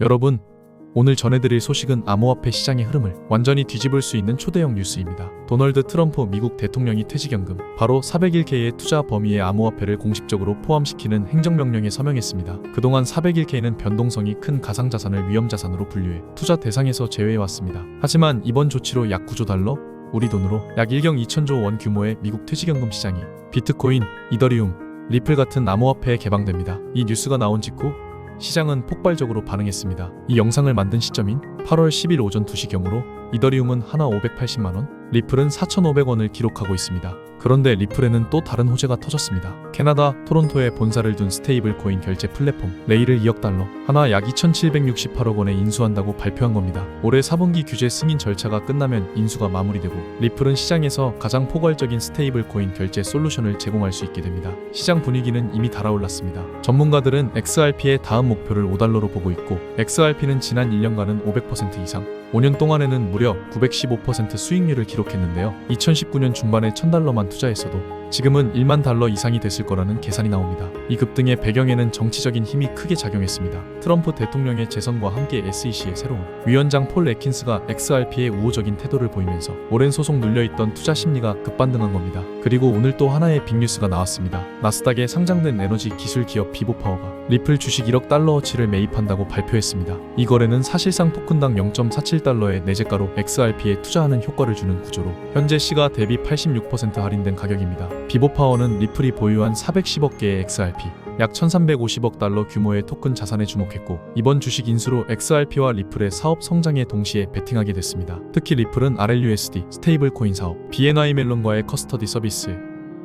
여러분, 오늘 전해드릴 소식은 암호화폐 시장의 흐름을 완전히 뒤집을 수 있는 초대형 뉴스입니다. 도널드 트럼프 미국 대통령이 퇴직연금, 바로 401k의 투자 범위에 암호화폐를 공식적으로 포함시키는 행정명령에 서명했습니다. 그동안 401k는 변동성이 큰 가상자산을 위험자산으로 분류해 투자 대상에서 제외해왔습니다. 하지만 이번 조치로 약 9조 달러, 우리 돈으로 약 1경 2천조 원 규모의 미국 퇴직연금 시장이 비트코인, 이더리움, 리플 같은 암호화폐에 개방됩니다. 이 뉴스가 나온 직후 시장은 폭발적으로 반응했습니다. 이 영상을 만든 시점인 8월 10일 오전 2시경으로 이더리움은 하나 580만원, 리플은 4,500원을 기록하고 있습니다. 그런데 리플에는 또 다른 호재가 터졌습니다. 캐나다 토론토에 본사를 둔 스테이블 코인 결제 플랫폼 레이를 2억 달러, 하나 약 2,768억 원에 인수한다고 발표한 겁니다. 올해 4분기 규제 승인 절차가 끝나면 인수가 마무리되고 리플은 시장에서 가장 포괄적인 스테이블 코인 결제 솔루션을 제공할 수 있게 됩니다. 시장 분위기는 이미 달아올랐습니다. 전문가들은 XRP의 다음 목표를 5달러로 보고 있고, XRP는 지난 1년간은 500% 이상, 5년 동안에는 무려 915% 수익률을 기록했는데요. 2019년 중반에 1,000달러만 투자했어도 지금은 1만 달러 이상이 됐을 거라는 계산이 나옵니다. 이 급등의 배경에는 정치적인 힘이 크게 작용했습니다. 트럼프 대통령의 재선과 함께 SEC의 새로운 위원장 폴 애킨스가 XRP의 우호적인 태도를 보이면서 오랜 소송 눌려있던 투자 심리가 급반등한 겁니다. 그리고 오늘 또 하나의 빅뉴스가 나왔습니다. 나스닥에 상장된 에너지 기술 기업 비보파워가 리플 주식 1억 달러어치를 매입한다고 발표했습니다. 이 거래는 사실상 토큰당 0.47달러의 내재가로 XRP에 투자하는 효과를 주는 구조로 현재 시가 대비 86% 할인된 가격입니다. 비보파워는 리플이 보유한 410억 개의 XRP, 약 1,350억 달러 규모의 토큰 자산에 주목했고, 이번 주식 인수로 XRP와 리플의 사업 성장에 동시에 베팅하게 됐습니다. 특히 리플은 RLUSD, 스테이블 코인 사업, BNY 멜론과의 커스터디 서비스,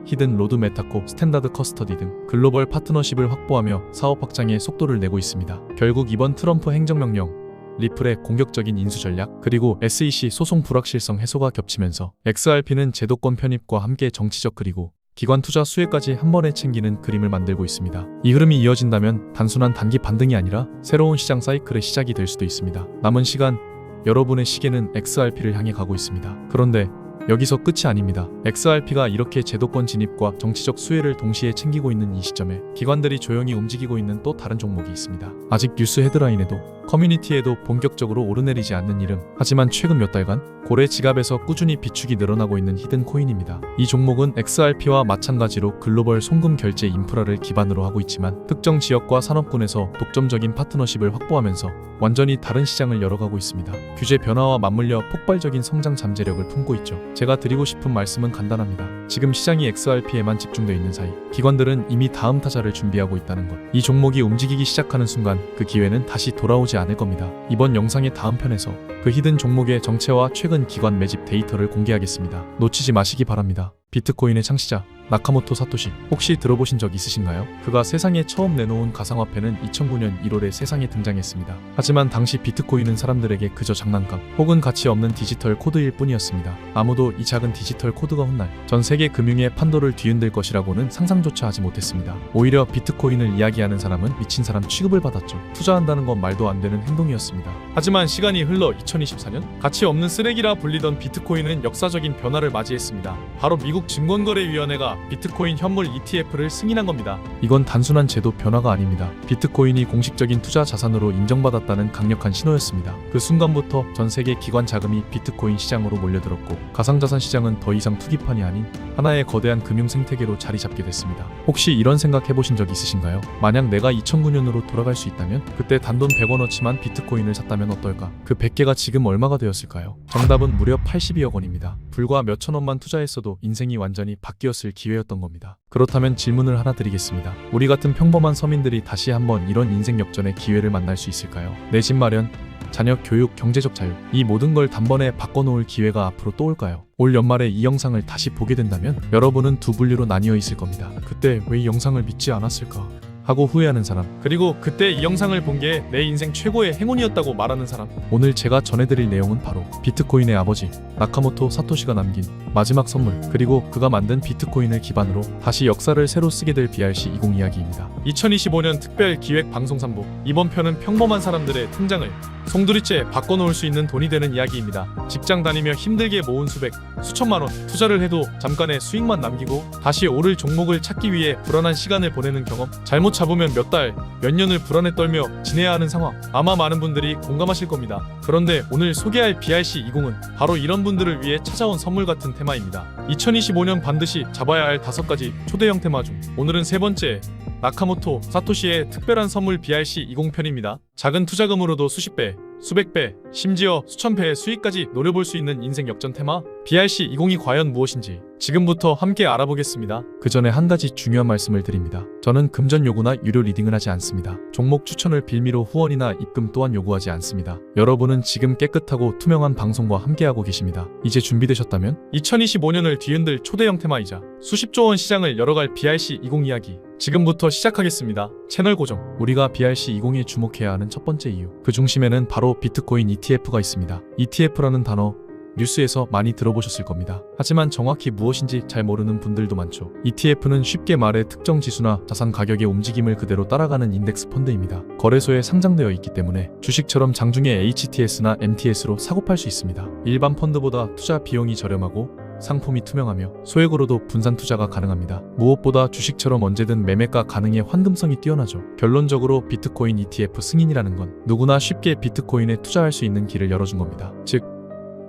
히든 로드 메타코, 스탠다드 커스터디 등 글로벌 파트너십을 확보하며 사업 확장에 속도를 내고 있습니다. 결국 이번 트럼프 행정명령, 리플의 공격적인 인수 전략, 그리고 SEC 소송 불확실성 해소가 겹치면서 XRP는 제도권 편입과 함께 정치적 그리고 기관 투자 수혜까지 한 번에 챙기는 그림을 만들고 있습니다. 이 흐름이 이어진다면 단순한 단기 반등이 아니라 새로운 시장 사이클의 시작이 될 수도 있습니다. 남은 시간, 여러분의 시계는 XRP를 향해 가고 있습니다. 그런데 여기서 끝이 아닙니다. XRP가 이렇게 제도권 진입과 정치적 수혜를 동시에 챙기고 있는 이 시점에 기관들이 조용히 움직이고 있는 또 다른 종목이 있습니다. 아직 뉴스 헤드라인에도 커뮤니티에도 본격적으로 오르내리지 않는 이름, 하지만 최근 몇 달간 고래 지갑에서 꾸준히 비축이 늘어나고 있는 히든 코인입니다. 이 종목은 XRP와 마찬가지로 글로벌 송금 결제 인프라를 기반으로 하고 있지만 특정 지역과 산업군에서 독점적인 파트너십을 확보하면서 완전히 다른 시장을 열어가고 있습니다. 규제 변화와 맞물려 폭발적인 성장 잠재력을 품고 있죠. 제가 드리고 싶은 말씀은 간단합니다. 지금 시장이 XRP에만 집중되어 있는 사이 기관들은 이미 다음 타자를 준비하고 있다는 것. 이 종목이 움직이기 시작하는 순간 그 기회는 다시 돌아오지 않을 겁니다. 이번 영상의 다음 편에서 그 히든 종목의 정체와 최근 기관 매집 데이터를 공개하겠습니다. 놓치지 마시기 바랍니다. 비트코인의 창시자 나카모토 사토시, 혹시 들어보신 적 있으신가요? 그가 세상에 처음 내놓은 가상화폐는 2009년 1월에 세상에 등장했습니다. 하지만 당시 비트코인은 사람들에게 그저 장난감 혹은 가치 없는 디지털 코드일 뿐이었습니다. 아무도 이 작은 디지털 코드가 훗날 전 세계 금융의 판도를 뒤흔들 것이라고는 상상조차 하지 못했습니다. 오히려 비트코인을 이야기하는 사람은 미친 사람 취급을 받았죠. 투자한다는 건 말도 안 되는 행동이었습니다. 하지만 시간이 흘러 2024년, 가치 없는 쓰레기라 불리던 비트코인은 역사적인 변화를 맞이했습니다. 바로 미국 증권거래위원회가 비트코인 현물 ETF를 승인한 겁니다. 이건 단순한 제도 변화가 아닙니다. 비트코인이 공식적인 투자 자산으로 인정받았다는 강력한 신호였습니다. 그 순간부터 전 세계 기관 자금이 비트코인 시장으로 몰려들었고, 가상자산 시장은 더 이상 투기판이 아닌 하나의 거대한 금융 생태계로 자리 잡게 됐습니다. 혹시 이런 생각 해보신 적 있으신가요? 만약 내가 2009년으로 돌아갈 수 있다면, 그때 단돈 100원어치만 비트코인을 샀다면 어떨까? 그 100개가 지금 얼마가 되었을까요? 정답은 무려 82억 원입니다. 불과 몇천 원만 투자했어도 인생이 완전히 바뀌었을 기회였던 겁니다. 그렇다면 질문을 하나 드리겠습니다. 우리 같은 평범한 서민들이 다시 한번 이런 인생 역전의 기회를 만날 수 있을까요? 내 집 마련, 자녀 교육, 경제적 자유, 이 모든 걸 단번에 바꿔놓을 기회가 앞으로 또 올까요? 올 연말에 이 영상을 다시 보게 된다면 여러분은 두 분류로 나뉘어 있을 겁니다. 그때 왜 이 영상을 믿지 않았을까? 하고 후회하는 사람, 그리고 그때 이 영상을 본 게 내 인생 최고의 행운이었다고 말하는 사람. 오늘 제가 전해드릴 내용은 바로 비트코인의 아버지 나카모토 사토시가 남긴 마지막 선물, 그리고 그가 만든 비트코인을 기반으로 다시 역사를 새로 쓰게 될 BRC20 이야기입니다. 2025년 특별 기획 방송 3부, 이번 편은 평범한 사람들의 통장을 송두리째 바꿔놓을 수 있는 돈이 되는 이야기입니다. 직장 다니며 힘들게 모은 수백, 수천만 원 투자를 해도 잠깐의 수익만 남기고 다시 오를 종목을 찾기 위해 불안한 시간을 보내는 경험, 잘못 잡으면 몇 달, 몇 년을 불안에 떨며 지내야 하는 상황, 아마 많은 분들이 공감하실 겁니다. 그런데 오늘 소개할 BRC20은 바로 이런 분들을 위해 찾아온 선물 같은 테마입니다. 2025년 반드시 잡아야 할 5가지 초대형 테마 중 오늘은 세 번째, 나카모토 사토시의 특별한 선물 BRC20 편입니다. 작은 투자금으로도 수십 배, 수백 배, 심지어 수천 배의 수익까지 노려볼 수 있는 인생 역전 테마 BRC20이 과연 무엇인지 지금부터 함께 알아보겠습니다. 그 전에 한 가지 중요한 말씀을 드립니다. 저는 금전 요구나 유료 리딩을 하지 않습니다. 종목 추천을 빌미로 후원이나 입금 또한 요구하지 않습니다. 여러분은 지금 깨끗하고 투명한 방송과 함께하고 계십니다. 이제 준비되셨다면 2025년을 뒤흔들 초대형 테마이자 수십조 원 시장을 열어갈 BRC20 이야기 지금부터 시작하겠습니다. 채널 고정. 우리가 BRC20에 주목해야 하는 첫 번째 이유, 그 중심에는 바로 비트코인 ETF가 있습니다. ETF라는 단어 뉴스에서 많이 들어보셨을 겁니다. 하지만 정확히 무엇인지 잘 모르는 분들도 많죠. ETF는 쉽게 말해 특정 지수나 자산 가격의 움직임을 그대로 따라가는 인덱스 펀드입니다. 거래소에 상장되어 있기 때문에 주식처럼 장중에 HTS나 MTS로 사고팔 수 있습니다. 일반 펀드보다 투자 비용이 저렴하고 상품이 투명하며 소액으로도 분산 투자가 가능합니다. 무엇보다 주식처럼 언제든 매매가 가능해 환금성이 뛰어나죠. 결론적으로 비트코인 ETF 승인이라는 건 누구나 쉽게 비트코인에 투자할 수 있는 길을 열어준 겁니다. 즉,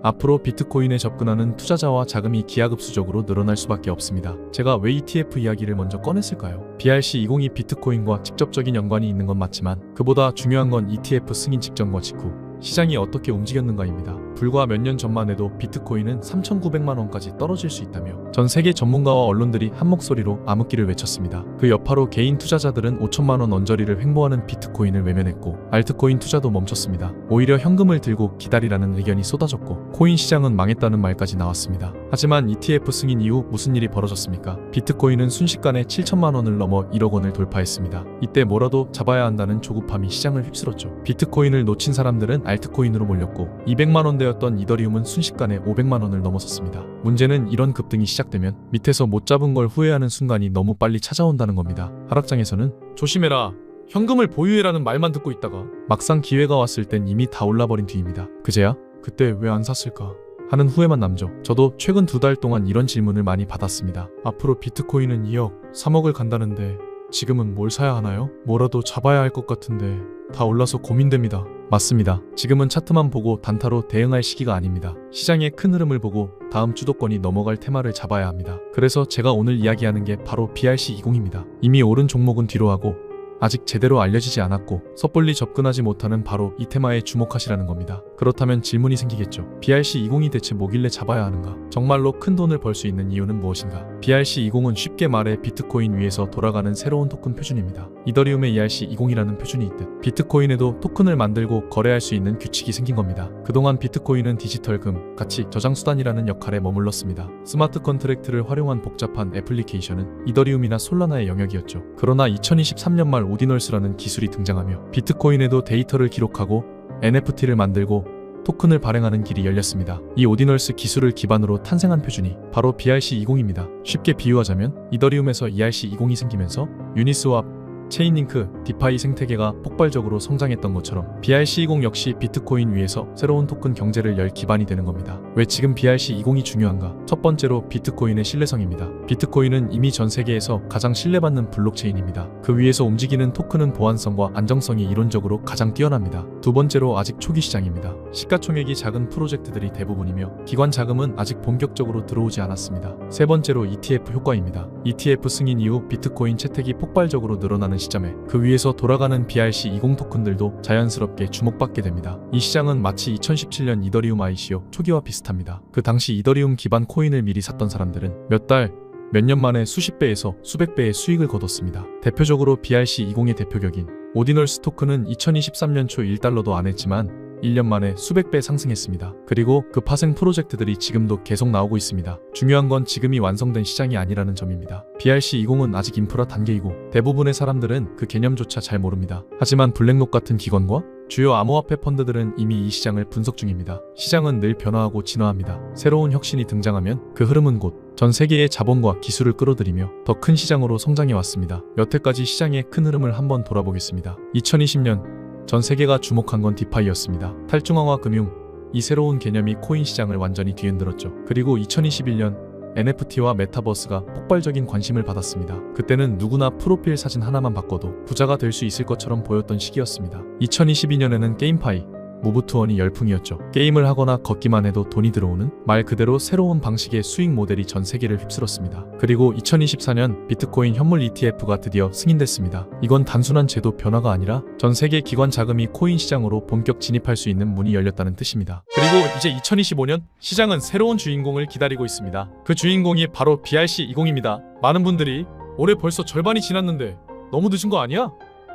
앞으로 비트코인에 접근하는 투자자와 자금이 기하급수적으로 늘어날 수밖에 없습니다. 제가 왜 ETF 이야기를 먼저 꺼냈을까요? BRC20이 비트코인과 직접적인 연관이 있는 건 맞지만 그보다 중요한 건 ETF 승인 직전과 직후 시장이 어떻게 움직였는가입니다. 불과 몇 년 전만 해도 비트코인은 3,900만 원까지 떨어질 수 있다며 전 세계 전문가와 언론들이 한 목소리로 암흑기를 외쳤습니다. 그 여파로 개인 투자자들은 5천만 원 언저리를 횡보하는 비트코인을 외면했고 알트코인 투자도 멈췄습니다. 오히려 현금을 들고 기다리라는 의견이 쏟아졌고 코인 시장은 망했다는 말까지 나왔습니다. 하지만 ETF 승인 이후 무슨 일이 벌어졌습니까? 비트코인은 순식간에 7천만 원을 넘어 1억 원을 돌파했습니다. 이때 뭐라도 잡아야 한다는 조급함이 시장을 휩쓸었죠. 비트코인을 놓친 사람들은 알트코인으로 몰렸고 200만 원대였던 이더리움은 순식간에 500만 원을 넘어섰습니다. 문제는 이런 급등이 시작되면 밑에서 못 잡은 걸 후회하는 순간이 너무 빨리 찾아온다는 겁니다. 하락장에서는 조심해라, 현금을 보유해라는 말만 듣고 있다가 막상 기회가 왔을 땐 이미 다 올라버린 뒤입니다. 그제야 그때 왜 안 샀을까 하는 후회만 남죠. 저도 최근 2달 동안 이런 질문을 많이 받았습니다. 앞으로 비트코인은 2억, 3억을 간다는데 지금은 뭘 사야 하나요? 뭐라도 잡아야 할 것 같은데 다 올라서 고민됩니다. 맞습니다. 지금은 차트만 보고 단타로 대응할 시기가 아닙니다. 시장의 큰 흐름을 보고 다음 주도권이 넘어갈 테마를 잡아야 합니다. 그래서 제가 오늘 이야기하는 게 바로 BRC20입니다. 이미 오른 종목은 뒤로 하고 아직 제대로 알려지지 않았고 섣불리 접근하지 못하는 바로 이 테마에 주목하시라는 겁니다. 그렇다면 질문이 생기겠죠. BRC20이 대체 뭐길래 잡아야 하는가? 정말로 큰 돈을 벌 수 있는 이유는 무엇인가? BRC20은 쉽게 말해 비트코인 위에서 돌아가는 새로운 토큰 표준입니다. 이더리움의 ERC20이라는 표준이 있듯 비트코인에도 토큰을 만들고 거래할 수 있는 규칙이 생긴 겁니다. 그동안 비트코인은 디지털금, 가치 저장수단이라는 역할에 머물렀습니다. 스마트 컨트랙트를 활용한 복잡한 애플리케이션은 이더리움이나 솔라나의 영역이었죠. 그러나 2023년 말 오디널스라는 기술이 등장하며 비트코인에도 데이터를 기록하고 NFT를 만들고 토큰을 발행하는 길이 열렸습니다. 이 오디널스 기술을 기반으로 탄생한 표준이 바로 BRC20입니다. 쉽게 비유하자면 이더리움에서 ERC20이 생기면서 유니스왑, 체인링크, 디파이 생태계가 폭발적으로 성장했던 것처럼 BRC20 역시 비트코인 위에서 새로운 토큰 경제를 열 기반이 되는 겁니다. 왜 지금 BRC20이 중요한가? 첫 번째로 비트코인의 신뢰성입니다. 비트코인은 이미 전 세계에서 가장 신뢰받는 블록체인입니다. 그 위에서 움직이는 토큰은 보안성과 안정성이 이론적으로 가장 뛰어납니다. 두 번째로 아직 초기 시장입니다. 시가총액이 작은 프로젝트들이 대부분이며 기관 자금은 아직 본격적으로 들어오지 않았습니다. 세 번째로 ETF 효과입니다. ETF 승인 이후 비트코인 채택이 폭발적으로 늘어나는 시점에 그 위에서 돌아가는 BRC20 토큰들도 자연스럽게 주목받게 됩니다. 이 시장은 마치 2017년 이더리움 ICO 초기와 비슷합니다. 그 당시 이더리움 기반 코인을 미리 샀던 사람들은 몇 달, 몇 년 만에 수십 배에서 수백 배의 수익을 거뒀습니다. 대표적으로 BRC20의 대표격인 오디널스 토큰은 2023년 초 1달러도 안 했지만 1년 만에 수백 배 상승했습니다. 그리고 그 파생 프로젝트들이 지금도 계속 나오고 있습니다. 중요한 건 지금이 완성된 시장이 아니라는 점입니다. BRC20은 아직 인프라 단계이고 대부분의 사람들은 그 개념조차 잘 모릅니다. 하지만 블랙록 같은 기관과 주요 암호화폐 펀드들은 이미 이 시장을 분석 중입니다. 시장은 늘 변화하고 진화합니다. 새로운 혁신이 등장하면 그 흐름은 곧 전 세계의 자본과 기술을 끌어들이며 더 큰 시장으로 성장해 왔습니다. 여태까지 시장의 큰 흐름을 한번 돌아보겠습니다. 2020년 전 세계가 주목한 건 디파이였습니다. 탈중앙화 금융, 이 새로운 개념이 코인 시장을 완전히 뒤흔들었죠. 그리고 2021년 NFT와 메타버스가 폭발적인 관심을 받았습니다. 그때는 누구나 프로필 사진 하나만 바꿔도 부자가 될 수 있을 것처럼 보였던 시기였습니다. 2022년에는 게임파이, 무브투원이 열풍이었죠. 게임을 하거나 걷기만 해도 돈이 들어오는 말 그대로 새로운 방식의 수익 모델이 전 세계를 휩쓸었습니다. 그리고 2024년 비트코인 현물 ETF가 드디어 승인됐습니다. 이건 단순한 제도 변화가 아니라 전 세계 기관 자금이 코인 시장으로 본격 진입할 수 있는 문이 열렸다는 뜻입니다. 그리고 이제 2025년 시장은 새로운 주인공을 기다리고 있습니다. 그 주인공이 바로 BRC20입니다. 많은 분들이 올해 벌써 절반이 지났는데 너무 늦은 거 아니야?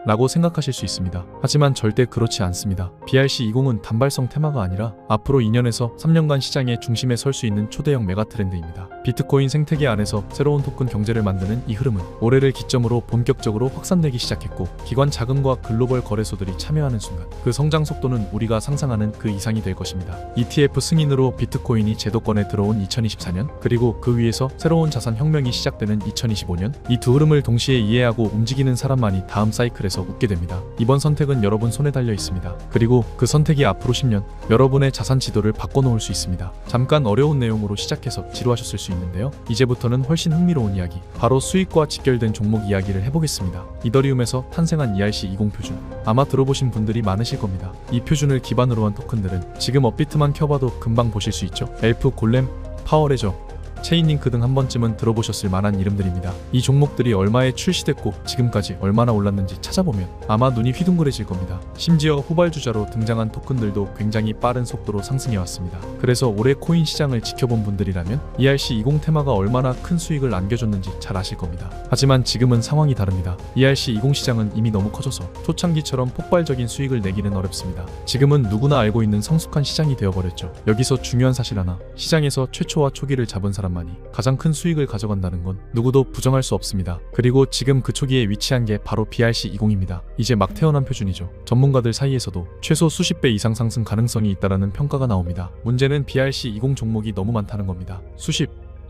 라고 생각하실 수 있습니다. 하지만 절대 그렇지 않습니다. BRC20은 단발성 테마가 아니라 앞으로 2년에서 3년간 시장의 중심에 설 수 있는 초대형 메가 트렌드입니다. 비트코인 생태계 안에서 새로운 토큰 경제를 만드는 이 흐름은 올해를 기점으로 본격적으로 확산되기 시작했고, 기관 자금과 글로벌 거래소들이 참여하는 순간 그 성장 속도는 우리가 상상하는 그 이상이 될 것입니다. ETF 승인으로 비트코인이 제도권에 들어온 2024년, 그리고 그 위에서 새로운 자산 혁명이 시작되는 2025년, 이 두 흐름을 동시에 이해하고 움직이는 사람만이 다음 사이클에 웃게 됩니다. 이번 선택은 여러분 손에 달려 있습니다. 그리고 그 선택이 앞으로 10년 여러분의 자산 지도를 바꿔놓을 수 있습니다. 잠깐 어려운 내용으로 시작해서 지루하셨을 수 있는데요. 이제부터는 훨씬 흥미로운 이야기, 바로 수익과 직결된 종목 이야기를 해보겠습니다. 이더리움에서 탄생한 ERC20 표준, 아마 들어보신 분들이 많으실 겁니다. 이 표준을 기반으로 한 토큰들은 지금 업비트만 켜봐도 금방 보실 수 있죠. 엘프, 골렘, 파워레저, 체인링크 등 한 번쯤은 들어보셨을 만한 이름들입니다. 이 종목들이 얼마에 출시됐고 지금까지 얼마나 올랐는지 찾아보면 아마 눈이 휘둥그레질 겁니다. 심지어 후발주자로 등장한 토큰들도 굉장히 빠른 속도로 상승해왔습니다. 그래서 올해 코인 시장을 지켜본 분들이라면 ERC20 테마가 얼마나 큰 수익을 안겨줬는지 잘 아실 겁니다. 하지만 지금은 상황이 다릅니다. ERC20 시장은 이미 너무 커져서 초창기처럼 폭발적인 수익을 내기는 어렵습니다. 지금은 누구나 알고 있는 성숙한 시장이 되어버렸죠. 여기서 중요한 사실 하나, 시장에서 최초와 초기를 잡은 사람만이 가장 큰 수익을 가져간다는 건 누구도 부정할 수 없습니다. 그리고 지금 그 초기에 위치한 게 바로 BRC20입니다. 이제 막 태어난 표준이죠. 전문가들 사이에서도 최소 수십 배 이상 상승 가능성이 있다는 평가가 나옵니다. 문제는 BRC20 종목이 너무 많다는 겁니다.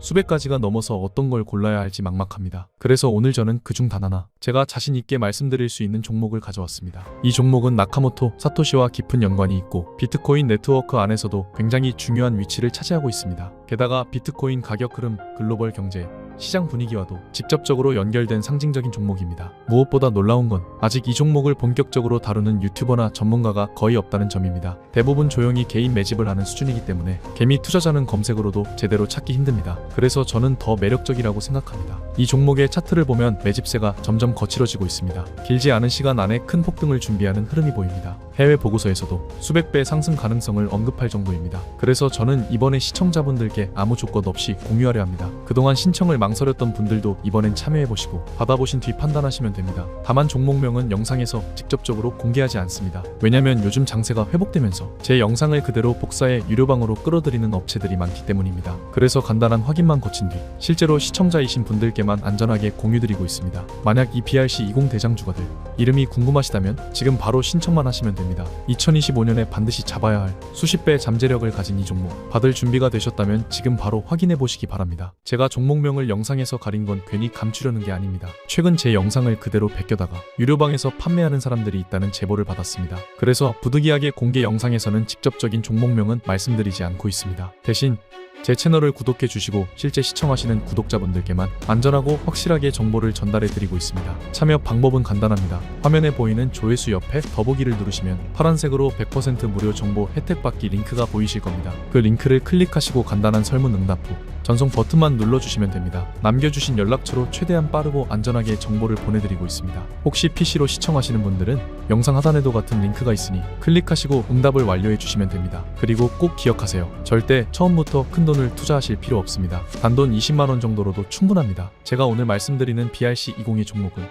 수백 가지가 넘어서 어떤 걸 골라야 할지 막막합니다. 그래서 오늘 저는 그중 단 하나, 제가 자신 있게 말씀드릴 수 있는 종목을 가져왔습니다. 이 종목은 나카모토 사토시와 깊은 연관이 있고 비트코인 네트워크 안에서도 굉장히 중요한 위치를 차지하고 있습니다. 게다가 비트코인 가격 흐름, 글로벌 경제, 시장 분위기와도 직접적으로 연결된 상징적인 종목입니다. 무엇보다 놀라운 건 아직 이 종목을 본격적으로 다루는 유튜버나 전문가가 거의 없다는 점입니다. 대부분 조용히 개인 매집을 하는 수준이기 때문에 개미 투자자는 검색으로도 제대로 찾기 힘듭니다. 그래서 저는 더 매력적이라고 생각합니다. 이 종목의 차트를 보면 매집세가 점점 거칠어지고 있습니다. 길지 않은 시간 안에 큰 폭등을 준비하는 흐름이 보입니다. 해외 보고서에서도 수백 배 상승 가능성을 언급할 정도입니다. 그래서 저는 이번에 시청자분들께 아무 조건 없이 공유하려 합니다. 그동안 신청을 망설였던 분들도 이번엔 참여해보시고 받아보신 뒤 판단하시면 됩니다. 다만 종목명은 영상에서 직접적으로 공개하지 않습니다. 왜냐면 요즘 장세가 회복되면서 제 영상을 그대로 복사해 유료방으로 끌어들이는 업체들이 많기 때문입니다. 그래서 간단한 확인만 거친 뒤 실제로 시청자이신 분들께만 안전하게 공유드리고 있습니다. 만약 이 BRC20 대장주가들 이름이 궁금하시다면 지금 바로 신청만 하시면 됩니다. 2025년에 반드시 잡아야 할 수십 배의 잠재력을 가진 이 종목, 받을 준비가 되셨다면 지금 바로 확인해 보시기 바랍니다. 제가 종목명을 영상에서 가린 건 괜히 감추려는 게 아닙니다. 최근 제 영상을 그대로 베껴다가 유료방에서 판매하는 사람들이 있다는 제보를 받았습니다. 그래서 부득이하게 공개 영상에서는 직접적인 종목명은 말씀드리지 않고 있습니다. 대신 제 채널을 구독해 주시고 실제 시청하시는 구독자분들께만 안전하고 확실하게 정보를 전달해 드리고 있습니다. 참여 방법은 간단합니다. 화면에 보이는 조회수 옆에 더보기를 누르시면 파란색으로 100% 무료 정보 혜택 받기 링크가 보이실 겁니다. 그 링크를 클릭하시고 간단한 설문 응답 후 전송 버튼만 눌러주시면 됩니다. 남겨주신 연락처로 최대한 빠르고 안전하게 정보를 보내드리고 있습니다. 혹시 PC로 시청하시는 분들은 영상 하단에도 같은 링크가 있으니 클릭하시고 응답을 완료해 주시면 됩니다. 그리고 꼭 기억하세요. 절대 처음부터 큰 돈을 투자하실 필요 없습니다. 단돈 20만원 정도로도 충분합니다. 제가 오늘 말씀드리는 BRC20의 종목은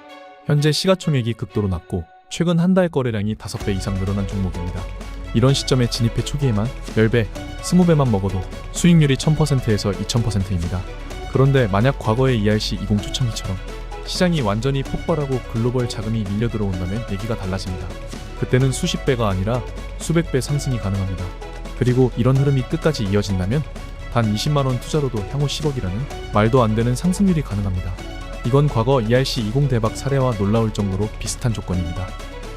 현재 시가총액이 극도로 낮고 최근 한 달 거래량이 5배 이상 늘어난 종목입니다. 이런 시점에 진입해 초기에만 10배, 20배만 먹어도 수익률이 1000%에서 2000%입니다. 그런데 만약 과거의 ERC20 초창기처럼 시장이 완전히 폭발하고 글로벌 자금이 밀려 들어온다면 얘기가 달라집니다. 그때는 수십 배가 아니라 수백 배 상승이 가능합니다. 그리고 이런 흐름이 끝까지 이어진다면 단 20만원 투자로도 향후 10억이라는 말도 안 되는 상승률이 가능합니다. 이건 과거 ERC20 대박 사례와 놀라울 정도로 비슷한 조건입니다.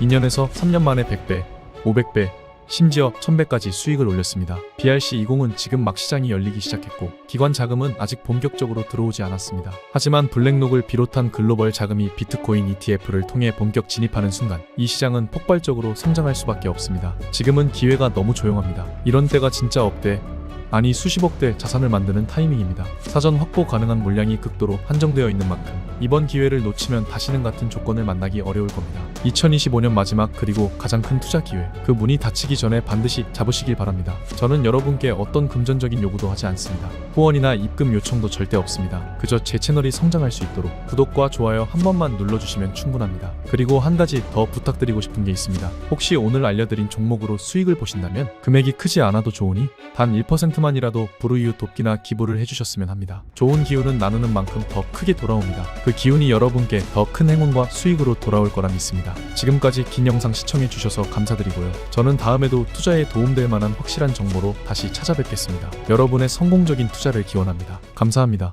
2년에서 3년 만에 100배, 500배, 심지어 1000배까지 수익을 올렸습니다. BRC20은 지금 막 시장이 열리기 시작했고 기관 자금은 아직 본격적으로 들어오지 않았습니다. 하지만 블랙록을 비롯한 글로벌 자금이 비트코인 ETF를 통해 본격 진입하는 순간 이 시장은 폭발적으로 성장할 수밖에 없습니다. 지금은 기회가 너무 조용합니다. 이런 때가 진짜 없대. 아니 수십억대 자산을 만드는 타이밍입니다. 사전 확보 가능한 물량이 극도로 한정되어 있는 만큼 이번 기회를 놓치면 다시는 같은 조건을 만나기 어려울 겁니다. 2025년 마지막 그리고 가장 큰 투자 기회, 그 문이 닫히기 전에 반드시 잡으시길 바랍니다. 저는 여러분께 어떤 금전적인 요구도 하지 않습니다. 후원이나 입금 요청도 절대 없습니다. 그저 제 채널이 성장할 수 있도록 구독과 좋아요 한 번만 눌러주시면 충분합니다. 그리고 한 가지 더 부탁드리고 싶은 게 있습니다. 혹시 오늘 알려드린 종목으로 수익을 보신다면 금액이 크지 않아도 좋으니 단 1%만이라도 불우이웃 돕기나 기부를 해주셨으면 합니다. 좋은 기운은 나누는 만큼 더 크게 돌아옵니다. 그 기운이 여러분께 더 큰 행운과 수익으로 돌아올 거라 믿습니다. 지금까지 긴 영상 시청해주셔서 감사드리고요. 저는 다음에도 투자에 도움될 만한 확실한 정보로 다시 찾아뵙겠습니다. 여러분의 성공적인 투자를 기원합니다. 감사합니다.